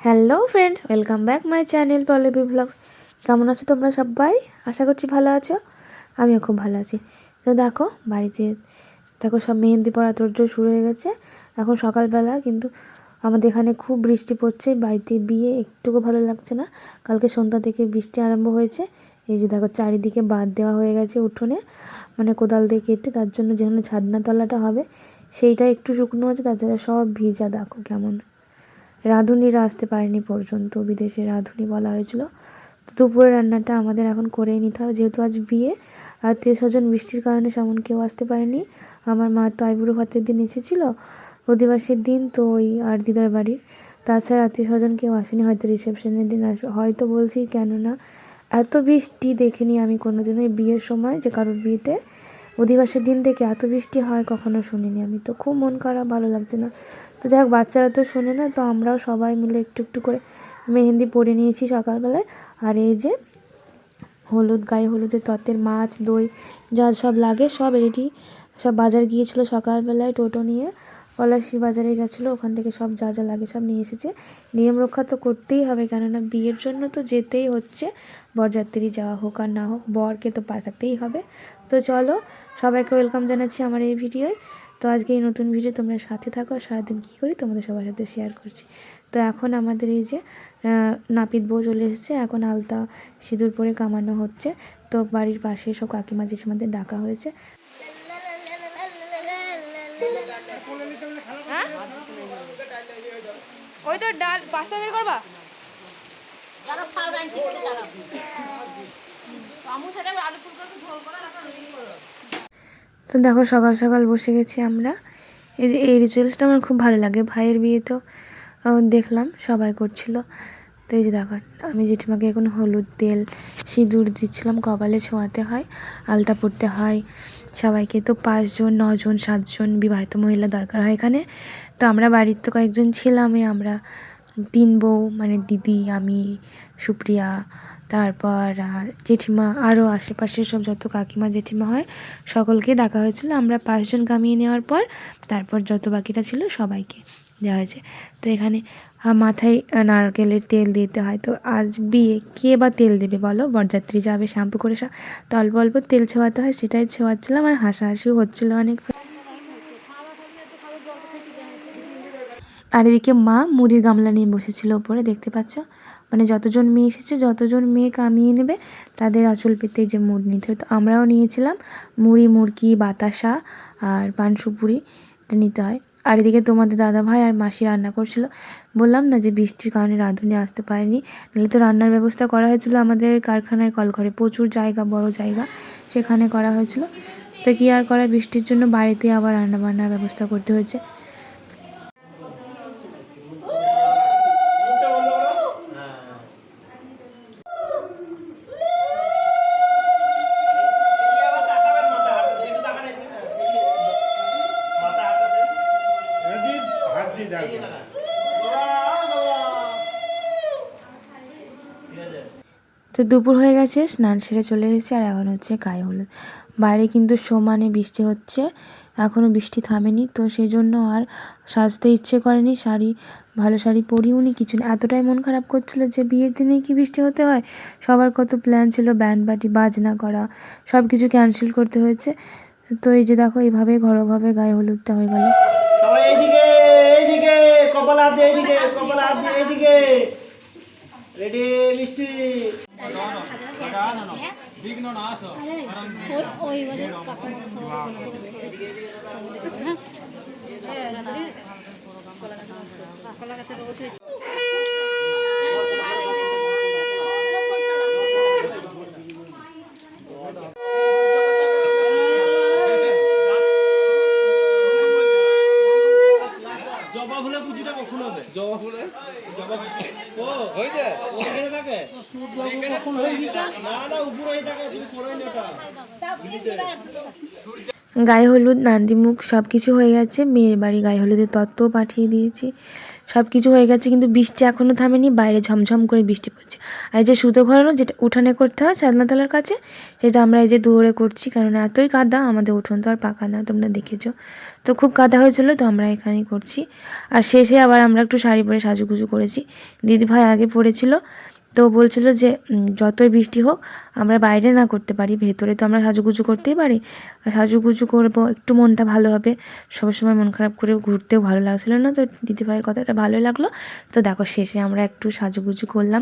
Hello friends, welcome back my channel Pallavi blogs. কেমন আছো তোমরা সবাই? আশা করছি ভালো আছো। আমিও খুব ভালো আছি। তো দেখো বাড়িতে সব মেহেন্দি পড়া তোড়জোড় শুরু হয়ে গেছে। এখন সকালবেলা, কিন্তু আমাদের এখানে খুব বৃষ্টি পড়ছে। বাড়িতে বিয়ে, একটুকু ভালো লাগছে না। কালকে সন্ধ্যা থেকে বৃষ্টি আরম্ভ হয়েছে। এই যে দেখো চারিদিকে বাঁধ দেওয়া হয়ে গেছে উঠোনে, মানে কোদাল দিয়ে কেটে, তার জন্য যেখানে ছাদনা তলাটা হবে সেইটা একটু শুকনো আছে, তাছাড়া সব ভিজা। দেখো কেমন। রাঁধুনিরা আসতে পারেনি পর্যন্ত, বিদেশে রাঁধুনি বলা হয়েছিল। তো দুপুরের রান্নাটা আমাদের এখন করেই নিতে হবে, যেহেতু আজ বিয়ে। আত্মীয় স্বজন বৃষ্টির কারণে সেমন কেউ আসতে পারেনি। আমার মা তো আইবুড়ো ভাতের দিন এসেছিলো, অধিবাসীর দিন, তো ওই আর দিদার বাড়ির। তাছাড়া আত্মীয় স্বজন কেউ আসেনি, হয়তো রিসেপশনের দিন আসবে হয়তো, বলছি কেননা এত বৃষ্টি দেখিনি আমি কোনোদিনই বিয়ের সময়, যে কারোর বিয়েতে অধিবাসের দিন থেকে এত বৃষ্টি হয় কখনো শুনিনি আমি। তো খুব মন খারাপ, ভালো লাগছে না। তো যাই হোক, বাচ্চারা তো শোনে না, তো আমরাও সবাই মিলে একটু একটু করে মেহেন্দি পরে নিয়েছি সকালবেলায়। আর এই যে হলুদ, গায়ে হলুদের তত্ত্বের মাছ, দই যা সব লাগে সব রেডি। সব বাজার গিয়েছিলো সকালবেলায় টোটো নিয়ে, পলাশী বাজারে গেছিলো, ওখান থেকে সব যা যা লাগে সব নিয়ে এসেছে। নিয়ম রক্ষা তো করতেই হবে, কেননা বিয়ের জন্য তো যেতেই হচ্ছে। বরযাত্রী যাওয়া হোক আর না হোক, বরকে তো পাঠাতেই হবে। তো চলো, সবাইকে ওয়েলকাম জানাচ্ছি আমার এই ভিডিওয়। তো আজকে এই নতুন ভিডিও, তোমরা সাথে থাকো। সারাদিন কী করি তোমাদের সবার সাথে শেয়ার করছি। তো এখন আমাদের এই যে নাপিত বউ চলে এসেছে, এখন আলতা সিঁদুর পরে কামানো হচ্ছে। তো বাড়ির পাশে সব কাকিমা জেঠিমাদের ডাকা হয়েছে। ওই তো ডাল পাস্তা বের করবা। তো দেখো সকাল সকাল বসে গেছি আমরা। এই যে এই রিচুয়ালসটা আমার খুব ভালো লাগে। ভাইয়ের বিয়ে তো দেখলাম সবাই করছিল। তো এই যে দেখো, আমি জেঠিমাকে এখন হলুদ, তেল, সিঁদুর দিচ্ছিলাম। কপালে ছোঁয়াতে হয়, আলতা পরতে হয় সবাইকে। তো 5 জন, 9 জন, 7 জন বিবাহিত মহিলা দরকার হয় এখানে। তো আমরা বাড়ির তো কয়েকজন ছিলামই, আমরা 3 বউ, মানে দিদি, আমি, সুপ্রিয়া, তারপর জেঠিমা, আরও আশেপাশের সব যত কাকিমা জেঠিমা হয় সকলকে ডাকা হয়েছিল। আমরা 5 জন কামিয়ে নেওয়ার পর তারপর যত বাকিটা ছিল সবাইকে দেওয়া হয়েছে। তো এখানে মাথায় নারকেলের তেল দিতে হয়। তো আজ বিয়ে, কে বা তেল দেবে বলো? বরযাত্রী যাবে শ্যাম্পু করে, তো অল্প অল্প তেল ছোঁয়াতে হয়, সেটাই ছোঁয়াচ্ছিলাম। আর হাসাহাসিও হচ্ছিলো অনেক। আর এদিকে মা মুড়ির গামলা নিয়ে বসেছিল ওপরে, দেখতে পাচ্ছ। মানে যতজন মেয়ে এসেছে, যতজন মেয়ে কামিয়ে নেবে তাদের আঁচল পেতে যে মুড় নিতে হয়। তো আমরাও নিয়েছিলাম মুড়ি, মুড়কি, বাতাসা আর পান সুপুরি, এটা নিতে হয়। আর এদিকে তোমাদের দাদা ভাই আর মাসি রান্না করছিল। বললাম না যে বৃষ্টির কারণে রাঁধুনি আসতে পারেনি, নাহলে তো রান্নার ব্যবস্থা করা হয়েছিল আমাদের কারখানায়, কলঘরে প্রচুর জায়গা, বড় জায়গা, সেখানে করা হয়েছিল। তো কী আর করা, বৃষ্টির জন্য বাড়িতে আবার রান্নাবান্নার ব্যবস্থা করতে হয়েছে। তো দুপুর হয়ে গেছে, স্নান সেরে চলে এসেছি। আর এখন হচ্ছে গায়ে হলুদ। বাইরে কিন্তু সমানে বৃষ্টি হচ্ছে, এখনও বৃষ্টি থামেনি। তো সেই জন্য আর সাজতে ইচ্ছে করেনি, ভালো শাড়ি পরিও নি, কিছু না। এতটাই মন খারাপ করছিল যে বিয়ের দিনে কি বৃষ্টি হতে হয়। সবার কত প্ল্যান ছিল, ব্যান্ড পার্টি, বাজনা করা, সব কিছু ক্যান্সেল করতে হয়েছে। তো এই যে দেখো, এইভাবে ঘরোয়াভাবে গায়ে হলুদটা হয়ে গেল। রেডি মিষ্টি জবা ফুলের পুঁজিটা কখন হবে? জবা ফুলের ও হয়ে যায়, ওখানে থাকে কখন হয়ে গেছে? না না, উপরে হয়ে থাকে, তুমি করোই না। গায়ে হলুদ, নান্দিমুখ সব কিছু হয়ে গেছে। মেয়ের বাড়ি গায়ে হলুদের তত্ত্বও পাঠিয়ে দিয়েছি, সব কিছু হয়ে গেছে, কিন্তু বৃষ্টি এখনও থামেনি, বাইরে ঝমঝম করে বৃষ্টি পড়ছে। আর এই যে সুতো ঘোরানো, যেটা উঠানে করতে হয় ছাদনাতলার কাছে, সেটা আমরা এই যে দৌড়ে করছি, কারণ এতই কাদা, আমাদের উঠোন তো আর পাকা না, তোমরা দেখেছো তো, খুব কাদা হয়েছিল, তো আমরা এখানেই করছি। আর শেষে আবার আমরা একটু শাড়ি পরে সাজুগুজু করেছি। দিদিভাই আগে পরেছিল, তো বলছিল যে যতই বৃষ্টি হোক আমরা বাইরে না করতে পারি, ভেতরে তো আমরা সাজুগুজু করতেই পারি, আর সাজুগুজু করবো, একটু মনটা ভালো হবে। সবসময় মন খারাপ করে ঘুরতেও ভালো লাগছিল না, তো দিদিভাইয়ের কথাটা ভালো লাগলো। তো দেখো শেষে আমরা একটু সাজুগুজু করলাম।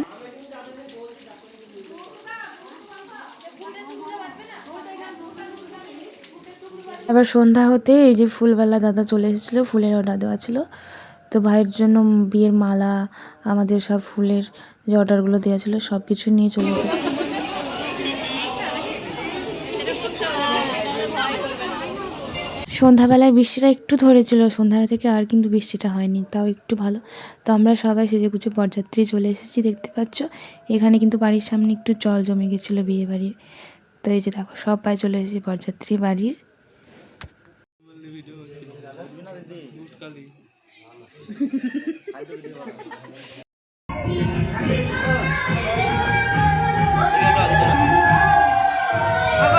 আবার সন্ধ্যা হতে এই যে ফুলওয়ালা দাদা চলে এসেছিলো, ফুলের অর্ডার দেওয়া ছিল, তো ভাইয়ের জন্য বিয়ের মালা, আমাদের সব ফুলের যে অর্ডারগুলো দেওয়া ছিল সব কিছু নিয়ে চলে এসেছে। সন্ধ্যাবেলায় বৃষ্টিটা একটু ধরেছিল, সন্ধ্যা থেকে আর কিন্তু বৃষ্টিটা হয়নি, তাও একটু ভালো। তো আমরা সবাই সেজেগুজে বরযাত্রী চলে এসেছি, দেখতে পাচ্ছ। এখানে কিন্তু বাড়ির সামনে একটু জল জমে গেছিলো বিয়ে বাড়ির, তো এই যে দেখো সবাই চলে এসেছি বরযাত্রী বাড়ির।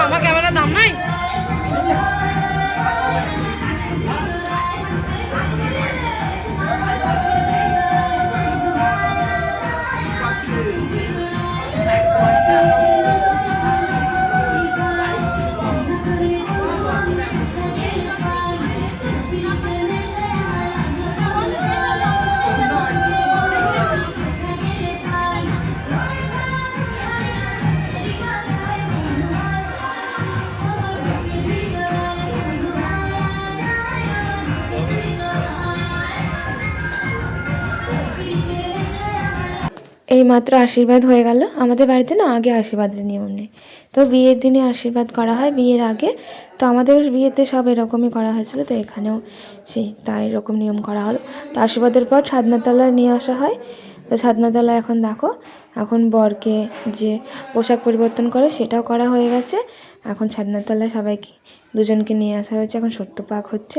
আমার ক্যামেরার দাম নাই। এই মাত্র আশীর্বাদ হয়ে গেল। আমাদের বাড়িতে না আগে আশীর্বাদের নিয়ম নেই, তো বিয়ের দিনে আশীর্বাদ করা হয় বিয়ের আগে। তো আমাদের বিয়েতে সব এরকমই করা হয়েছিল, তো এখানেও সেই তাই এরকম নিয়ম করা হলো। তো আশীর্বাদের পর ছাদনাতলায় নিয়ে আসা হয়। তো ছাদনাতলায় এখন দেখো, এখন বরকে যে পোশাক পরিবর্তন করে সেটাও করা হয়ে গেছে। এখন ছাদনাতলায় সবাইকে দুজনকে নিয়ে আসা হয়েছে, এখন সত্যপাক হচ্ছে,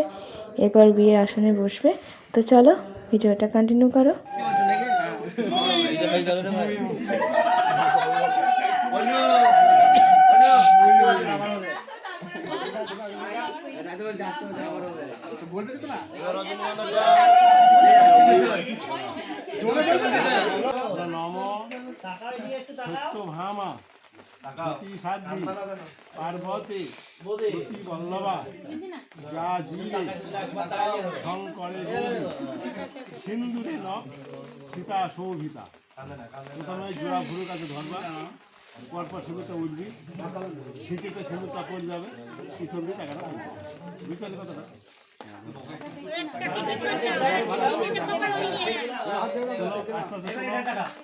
এরপর বিয়ের আসনে বসবে। তো চলো ভিডিওটা কন্টিনিউ করো। পার্বতী বল্লভা যা জীবে শঙ্করে সিন্দুরে ন সীতা শোভিতা। প্রথমে জোড়া ভুরুর কাছে ধরবা, পরপর সিঁদুরটা উঠবি, সিঁথিতে সিঁদুরটা পড়ে যাবে, পিছন দিয়ে টাকাটা পড়বে। বুঝতে পারলি কথাটা? আস্তে আস্তে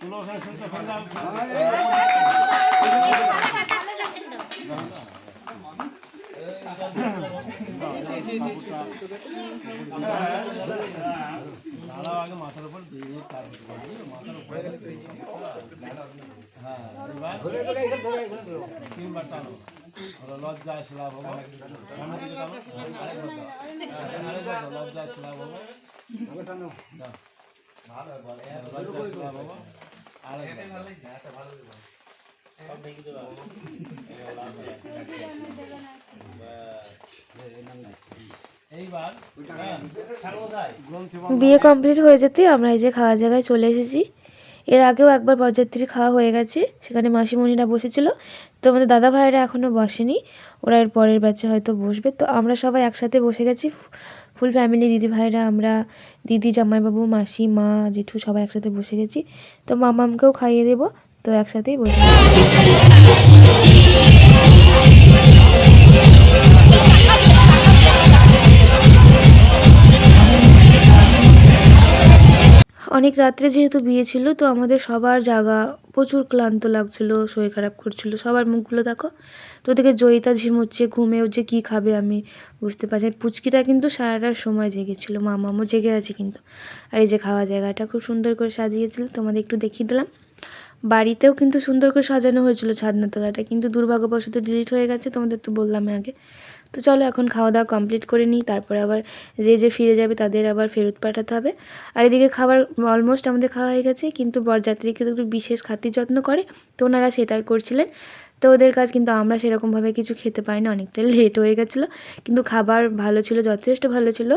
তুলো, ওখানে সিঁদুরটা ফেলে দাও। আগে মাথার উপর দিয়ে মাথার উপরে তিনবার টানো, লজ্জায় শিলা ভবো, সামনের দিকে টানো, আরেকবার লজ্জায় শিলা ভবো, লজ্জায় শিলা ভবো, বিয়ে কমপ্লিট হয়ে যেতে আমরা এই যে খাওয়ার জায়গায় চলে এসেছি। এর আগেও একবার বরযাত্রী খাওয়া হয়ে গেছে, সেখানে মাসিমণিরা বসেছিল, তো আমাদের দাদা ভাইয়েরা এখনও বসেনি, ওরা এর পরের ব্যাচে হয়তো বসবে। তো আমরা সবাই একসাথে বসে গেছি, ফুল ফ্যামিলি, দিদি ভাইরা, আমরা, দিদি, জামাইবাবু, মাসি, মা, জেঠু সবাই একসাথে বসে গেছি। তো মামামকেও খাইয়ে দেবো, তো একসাথেই বসে অনেক রাত্রে যেহেতু বিয়ে ছিল, তো আমাদের সবার জাগা, প্রচুর ক্লান্ত লাগছিল, শরীর খারাপ করছিল সবার, মুখগুলো দেখো। তো ওদিকে জয়িতা ঝিমোচ্ছে, ঘুমেও যে কী খাবে আমি বুঝতে পারছি। পুচকিটা কিন্তু সারাটার সময় জেগেছিল, মামামও জেগে আছে কিন্তু। আর এই যে খাওয়া জায়গাটা খুব সুন্দর করে সাজিয়েছিল, তোমাদের একটু দেখিয়ে দিলাম। বাড়িতেও কিন্তু সুন্দর করে সাজানো হয়েছিল ছাদনাতলাটা, কিন্তু দুর্ভাগ্যবশত ডিলিট হয়ে গেছে, তোমাদের তো বললাম আগে। তো চলো এখন খাওয়া দাওয়া কমপ্লিট করে নিই, তারপরে আবার যে ফিরে যাবে তাদের আবার ফেরত পাঠাতে হবে। আর এদিকে খাবার অলমোস্ট আমাদের খাওয়া হয়ে গেছে, কিন্তু বরযাত্রীকে একটু বিশেষ খাতির যত্ন করে, তো ওনারা সেটাই করছিলেন। তো ওদের কাজ, কিন্তু আমরা সেরকমভাবে কিছু খেতে পাইনি, অনেকটা লেট হয়ে গেছিলো, কিন্তু খাবার ভালো ছিল, যথেষ্ট ভালো ছিল।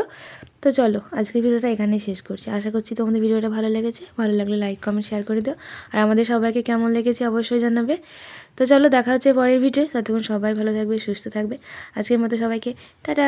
তো চলো আজকের ভিডিওটা এখানেই শেষ করছি। আশা করছি তোমাদের ভিডিওটা ভালো লেগেছে, ভালো লাগলে লাইক কমেন্ট শেয়ার করে দিও, আর আমাদের সবাইকে কেমন লেগেছে অবশ্যই জানাবে। তো চলো দেখা হচ্ছে পরের ভিডিও, ততক্ষণ সবাই ভালো থাকবে, সুস্থ থাকবে। আজকের মতো সবাইকে টাটা।